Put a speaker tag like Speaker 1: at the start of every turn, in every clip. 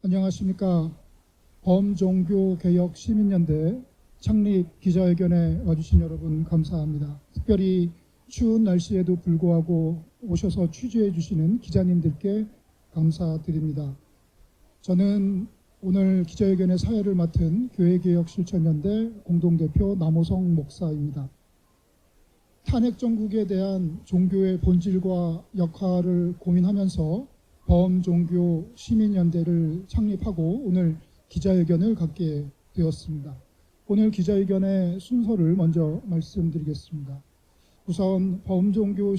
Speaker 1: 안녕하십니까. 범종교개혁시민연대 창립 기자회견에 와주신 여러분 감사합니다. 특별히 추운 날씨에도 불구하고 오셔서 취재해 주시는 기자님들께 감사드립니다. 저는 오늘 기자회견의 사회를 맡은 교회개혁실천연대 공동대표 남호성 목사입니다. 탄핵 정국에 대한 종교의 본질과 역할을 고민하면서 범종교 시민연대를 창립하고 오늘 기자회견을 갖게 되었습니다. 오늘 기자회견의 순서를 먼저 말씀드리겠습니다. 우선 범종교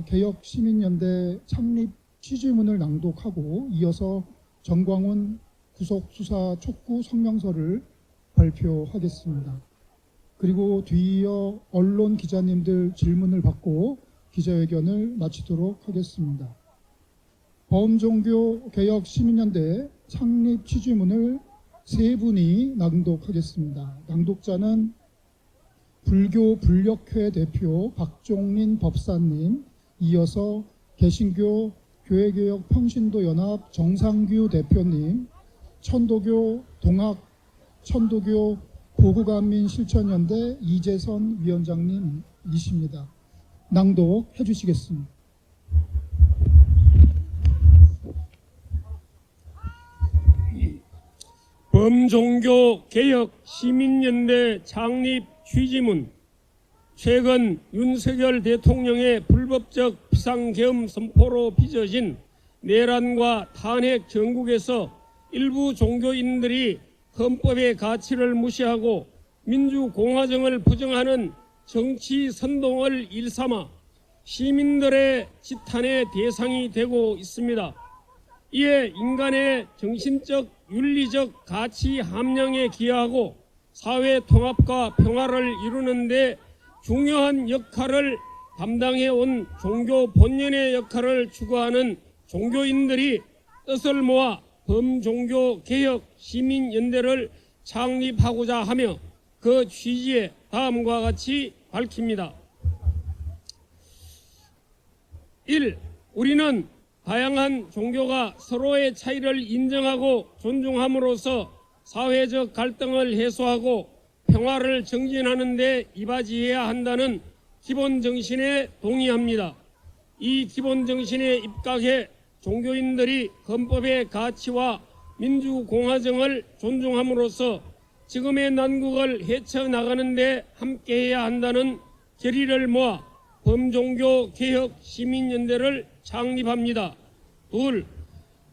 Speaker 1: 개혁 시민연대 창립 취지문을 낭독하고 이어서 정광훈 구속수사 촉구 성명서를 발표하겠습니다. 그리고 뒤이어 언론 기자님들 질문을 받고 기자회견을 마치도록 하겠습니다. 범종교 개혁 시민연대 창립 취지문을 세 분이 낭독하겠습니다. 낭독자는 불교 불력회 대표 박종린 법사님, 이어서 개신교 교회개혁 평신도 연합 정상규 대표님, 천도교 보구간민 실천연대 이재선 위원장님이십니다. 낭독해 주시겠습니다.
Speaker 2: 범종교 개혁 시민연대 창립 취지문. 최근 윤석열 대통령의 불법적 비상계엄 선포로 빚어진 내란과 탄핵 정국에서 일부 종교인들이 헌법의 가치를 무시하고 민주공화정을 부정하는 정치 선동을 일삼아 시민들의 지탄의 대상이 되고 있습니다. 이에 인간의 정신적, 윤리적 가치 함량에 기여하고 사회 통합과 평화를 이루는 데 중요한 역할을 담당해온 종교 본연의 역할을 추구하는 종교인들이 뜻을 모아 범종교 개혁 시민연대를 창립하고자 하며 그 취지에 다음과 같이 밝힙니다. 1. 우리는 다양한 종교가 서로의 차이를 인정하고 존중함으로써 사회적 갈등을 해소하고 평화를 정진하는 데 이바지해야 한다는 기본 정신에 동의합니다. 이 기본 정신에 입각해 종교인들이 헌법의 가치와 민주공화정을 존중함으로써 지금의 난국을 헤쳐나가는 데 함께해야 한다는 결의를 모아 범종교 개혁 시민연대를 창립합니다. 2.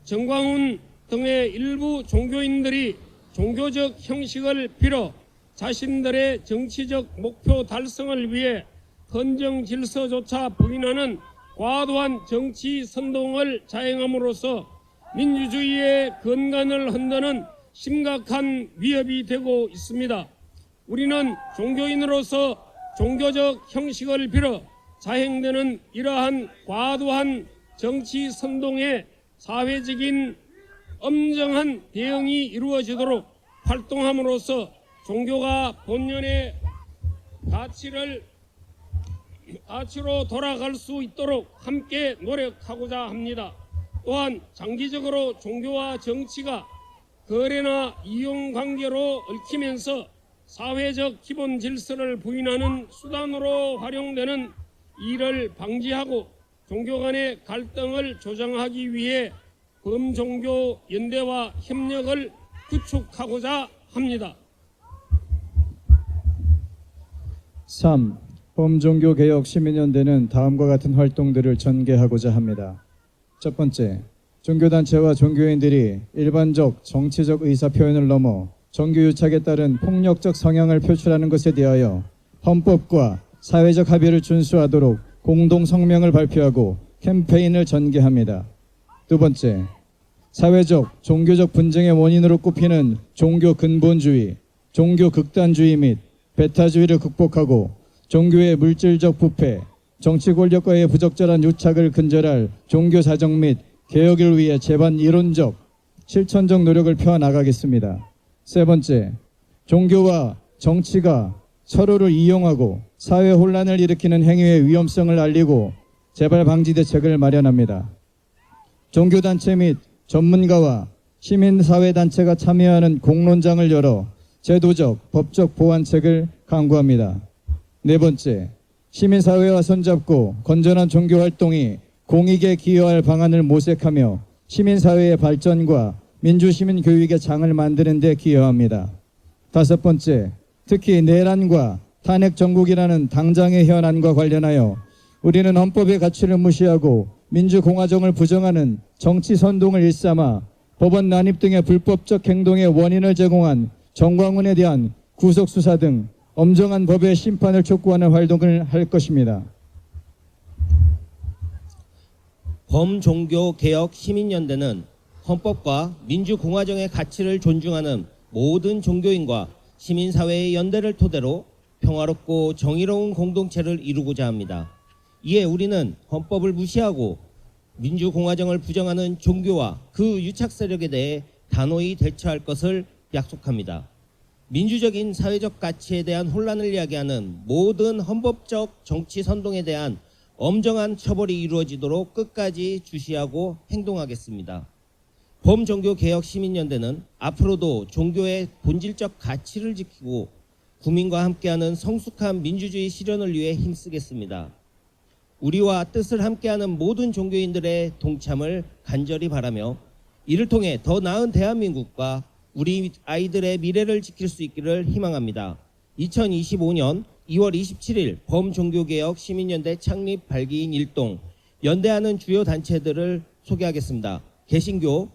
Speaker 2: 정광훈 등의 일부 종교인들이 종교적 형식을 빌어 자신들의 정치적 목표 달성을 위해 헌정 질서조차 부인하는 과도한 정치 선동을 자행함으로써 민주주의의 근간을 흔드는 심각한 위협이 되고 있습니다. 우리는 종교인으로서 종교적 형식을 빌어 자행되는 이러한 과도한 정치 선동에 사회적인 엄정한 대응이 이루어지도록 활동함으로써 종교가 본연의 가치로 돌아갈 수 있도록 함께 노력하고자 합니다. 또한 장기적으로 종교와 정치가 거래나 이용 관계로 얽히면서 사회적 기본 질서를 부인하는 수단으로 활용되는 이를 방지하고 종교 간의 갈등을 조정하기 위해 범종교 연대와 협력을 구축하고자 합니다.
Speaker 3: 3. 범종교 개혁 시민연대는 다음과 같은 활동들을 전개하고자 합니다. 첫 번째, 종교단체와 종교인들이 일반적 정치적 의사표현을 넘어 종교유착에 따른 폭력적 성향을 표출하는 것에 대하여 헌법과 사회적 합의를 준수하도록 공동성명을 발표하고 캠페인을 전개합니다. 두 번째, 사회적, 종교적 분쟁의 원인으로 꼽히는 종교 근본주의, 종교 극단주의 및 배타주의를 극복하고 종교의 물질적 부패, 정치 권력과의 부적절한 유착을 근절할 종교사정 및 개혁을 위해 제반 이론적, 실천적 노력을 펴나가겠습니다. 세 번째, 종교와 정치가 서로를 이용하고 사회 혼란을 일으키는 행위의 위험성을 알리고 재발 방지 대책을 마련합니다. 종교단체 및 전문가와 시민사회단체가 참여하는 공론장을 열어 제도적, 법적 보완책을 강구합니다. 네 번째, 시민사회와 손잡고 건전한 종교활동이 공익에 기여할 방안을 모색하며 시민사회의 발전과 민주시민교육의 장을 만드는 데 기여합니다. 다섯 번째, 특히 내란과 탄핵 정국이라는 당장의 현안과 관련하여 우리는 헌법의 가치를 무시하고 민주공화정을 부정하는 정치 선동을 일삼아 법원 난입 등의 불법적 행동의 원인을 제공한 정광훈에 대한 구속수사 등 엄정한 법의 심판을 촉구하는 활동을 할 것입니다.
Speaker 4: 범종교개혁 시민연대는 헌법과 민주공화정의 가치를 존중하는 모든 종교인과 시민사회의 연대를 토대로 평화롭고 정의로운 공동체를 이루고자 합니다. 이에 우리는 헌법을 무시하고 민주공화정을 부정하는 종교와 그 유착 세력에 대해 단호히 대처할 것을 약속합니다. 민주적인 사회적 가치에 대한 혼란을 이야기하는 모든 헌법적 정치 선동에 대한 엄정한 처벌이 이루어지도록 끝까지 주시하고 행동하겠습니다. 범종교개혁 시민연대는 앞으로도 종교의 본질적 가치를 지키고 국민과 함께하는 성숙한 민주주의 실현을 위해 힘쓰겠습니다. 우리와 뜻을 함께하는 모든 종교인들의 동참을 간절히 바라며 이를 통해 더 나은 대한민국과 우리 아이들의 미래를 지킬 수 있기를 희망합니다. 2025년 2월 27일 범종교개혁 시민연대 창립 발기인 일동, 연대하는 주요 단체들을 소개하겠습니다. 개신교,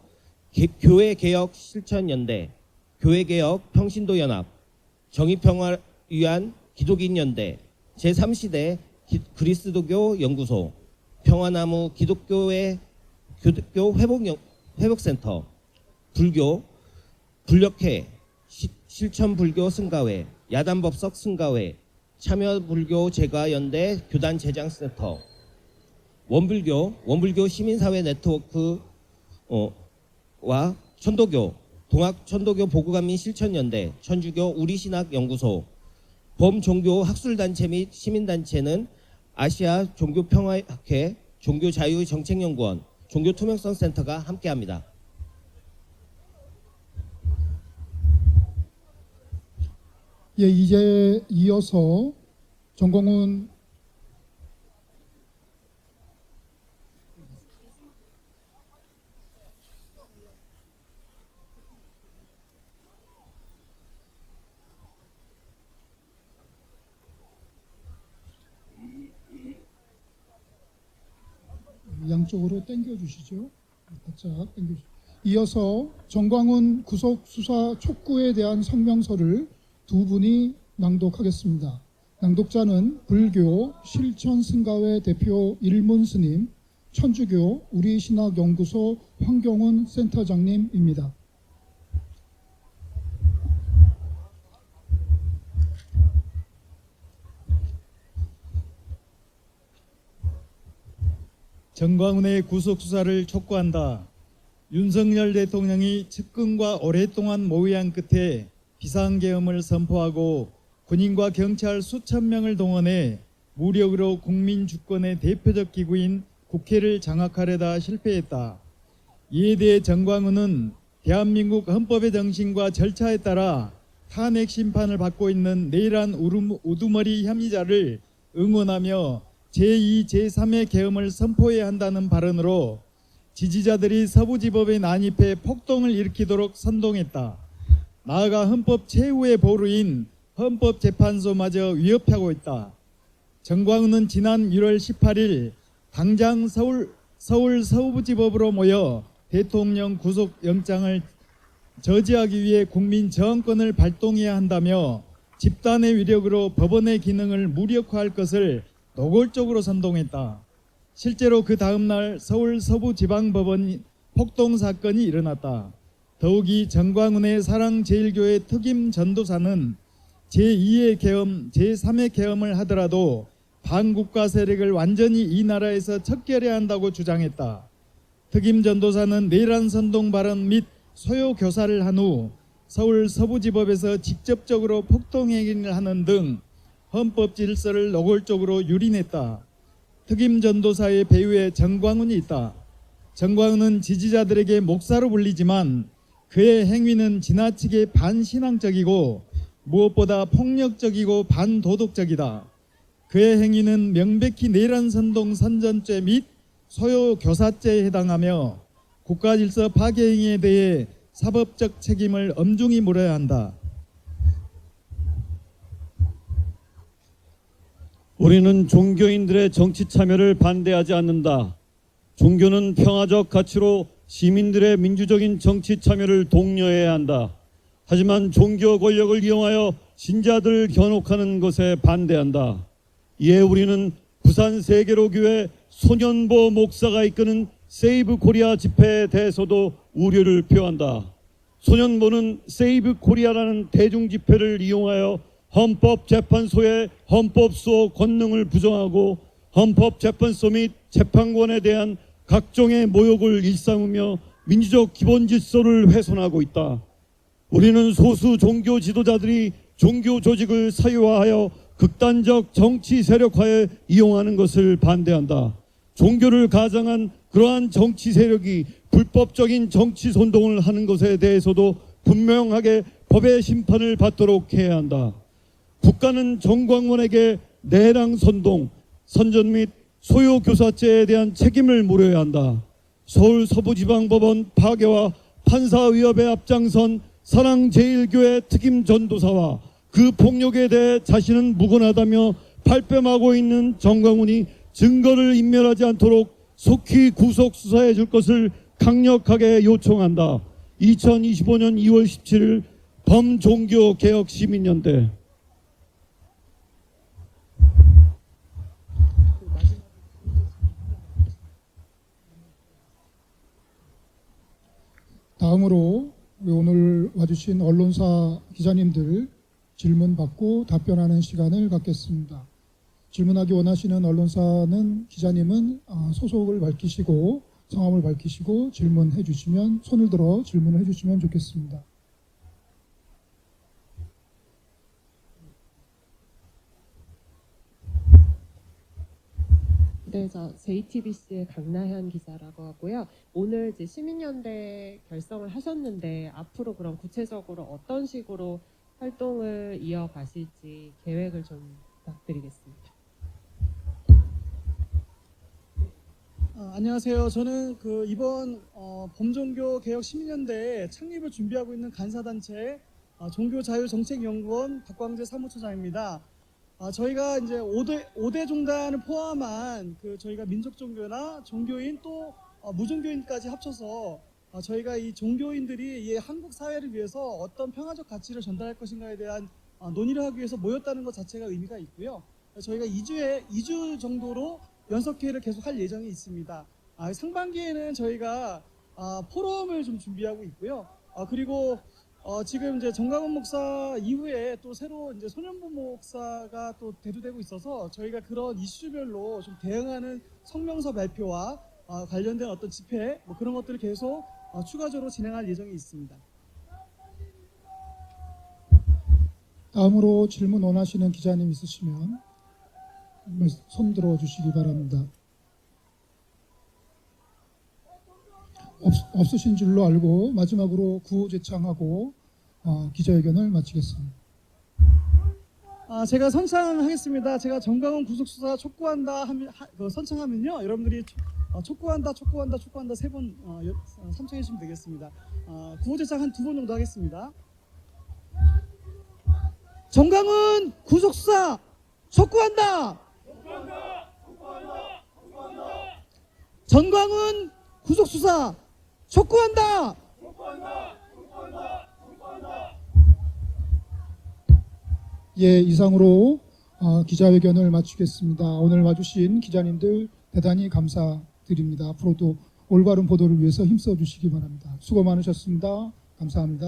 Speaker 4: 교회개혁 실천연대, 교회개혁 평신도연합, 정의평화 위한 기독인연대, 제3시대 그리스도교 연구소, 평화나무 기독교 회복센터, 불교, 불력회, 실천불교 승가회, 야단법석 승가회, 참여불교 제과연대 교단 제장센터, 원불교 시민사회 네트워크와 천도교, 동학천도교 보구간민 실천연대, 천주교 우리신학연구소, 범종교 학술단체 및 시민단체는 아시아 종교평화학회, 종교자유정책연구원, 종교투명성센터가 함께합니다.
Speaker 1: 예, 이제 이어서 정광훈 양쪽으로 당겨 주시죠. 바짝 당겨 주시죠. 이어서 정광훈 구속 수사 촉구에 대한 성명서를 두 분이 낭독하겠습니다. 낭독자는 불교 실천승가회 대표 일문 스님, 천주교 우리신학연구소 황경훈 센터장님입니다.
Speaker 5: 정광훈의 구속수사를 촉구한다. 윤석열 대통령이 측근과 오랫동안 모의한 끝에 비상계엄을 선포하고 군인과 경찰 수천 명을 동원해 무력으로 국민 주권의 대표적 기구인 국회를 장악하려다 실패했다. 이에 대해 정광훈은 대한민국 헌법의 정신과 절차에 따라 탄핵 심판을 받고 있는 내란 우두머리 혐의자를 응원하며 제2, 제3의 계엄을 선포해야 한다는 발언으로 지지자들이 서부지법에 난입해 폭동을 일으키도록 선동했다. 나아가 헌법 최후의 보루인 헌법재판소마저 위협하고 있다. 정광훈은 지난 1월 18일 당장 서울 서부지법으로 모여 대통령 구속영장을 저지하기 위해 국민 저항권을 발동해야 한다며 집단의 위력으로 법원의 기능을 무력화할 것을 노골적으로 선동했다. 실제로 그 다음날 서울 서부지방법원 폭동 사건이 일어났다. 더욱이 정광훈의 사랑제일교회 특임 전도사는 제2의 계엄, 제3의 계엄을 하더라도 반국가 세력을 완전히 이 나라에서 척결해야 한다고 주장했다. 특임 전도사는 내란 선동 발언 및 소요 교사를 한 후 서울 서부지법에서 직접적으로 폭동 행위를 하는 등 헌법 질서를 노골적으로 유린했다. 특임 전도사의 배후에 정광훈이 있다. 정광훈은 지지자들에게 목사로 불리지만 그의 행위는 지나치게 반신앙적이고 무엇보다 폭력적이고 반도덕적이다. 그의 행위는 명백히 내란 선동 선전죄 및 소요 교사죄에 해당하며 국가질서 파괴 행위에 대해 사법적 책임을 엄중히 물어야 한다.
Speaker 6: 우리는 종교인들의 정치 참여를 반대하지 않는다. 종교는 평화적 가치로 시민들의 민주적인 정치 참여를 독려해야 한다. 하지만 종교 권력을 이용하여 신자들을 견혹하는 것에 반대한다. 이에 우리는 부산 세계로교회 손현보 목사가 이끄는 세이브 코리아 집회에 대해서도 우려를 표한다. 손현보는 세이브 코리아라는 대중 집회를 이용하여 헌법재판소의 헌법수호 권능을 부정하고 헌법재판소 및 재판관에 대한 각종의 모욕을 일삼으며 민주적 기본 질서를 훼손하고 있다. 우리는 소수 종교 지도자들이 종교 조직을 사유화하여 극단적 정치 세력화에 이용하는 것을 반대한다. 종교를 가장한 그러한 정치 세력이 불법적인 정치 선동을 하는 것에 대해서도 분명하게 법의 심판을 받도록 해야 한다. 국가는 정광훈에게 내랑 선동, 선전 및 소요 교사죄에 대한 책임을 물어야 한다. 서울 서부지방법원 파괴와 판사위협에 앞장선 사랑제일교회 특임 전도사와 그 폭력에 대해 자신은 무관하다며 발뺌하고 있는 정광훈이 증거를 인멸하지 않도록 속히 구속 수사해 줄 것을 강력하게 요청한다. 2025년 2월 17일 범종교개혁시민연대.
Speaker 1: 다음으로 오늘 와주신 언론사 기자님들 질문 받고 답변하는 시간을 갖겠습니다. 질문하기 원하시는 언론사는 기자님은 소속을 밝히시고 성함을 밝히시고 질문해 주시면 손을 들어 질문을 해 주시면 좋겠습니다.
Speaker 7: 네, 저 JTBC의 강나현 기자라고 하고요. 오늘 이제 시민연대 결성을 하셨는데 앞으로 그럼 구체적으로 어떤 식으로 활동을 이어가실지 계획을 좀 부탁드리겠습니다.
Speaker 8: 안녕하세요. 저는 이번 범종교 개혁 시민연대 창립을 준비하고 있는 간사단체 종교자유정책연구원 박광재 사무처장입니다. 저희가 이제 5대 종단을 포함한 저희가 민족종교나 종교인 또 무종교인까지 합쳐서 저희가 이 종교인들이 이 한국 사회를 위해서 어떤 평화적 가치를 전달할 것인가에 대한 논의를 하기 위해서 모였다는 것 자체가 의미가 있고요. 저희가 2주 정도로 연석회의를 계속 할 예정이 있습니다. 상반기에는 저희가 포럼을 좀 준비하고 있고요. 그리고 지금 이제 정광훈 목사 이후에 또 새로 이제 손현보 목사가 또 대두되고 있어서 저희가 그런 이슈별로 좀 대응하는 성명서 발표와 관련된 어떤 집회 그런 것들을 계속 추가적으로 진행할 예정이 있습니다.
Speaker 1: 다음으로 질문 원하시는 기자님 있으시면 손 들어 주시기 바랍니다. 없으신 줄로 알고 마지막으로 구호제창하고 기자회견을 마치겠습니다.
Speaker 8: 제가 선창하겠습니다. 제가 정광훈 구속수사 촉구한다 선창하면요, 여러분들이 촉구한다 3번 선창해 주시면 되겠습니다. 구호제창 한 2번 정도 하겠습니다. 정광훈 구속수사 촉구한다. 정광훈 구속수사 촉구한다.
Speaker 1: 예, 이상으로 기자회견을 마치겠습니다. 오늘 와주신 기자님들 대단히 감사드립니다. 앞으로도 올바른 보도를 위해서 힘써 주시기 바랍니다. 수고 많으셨습니다. 감사합니다.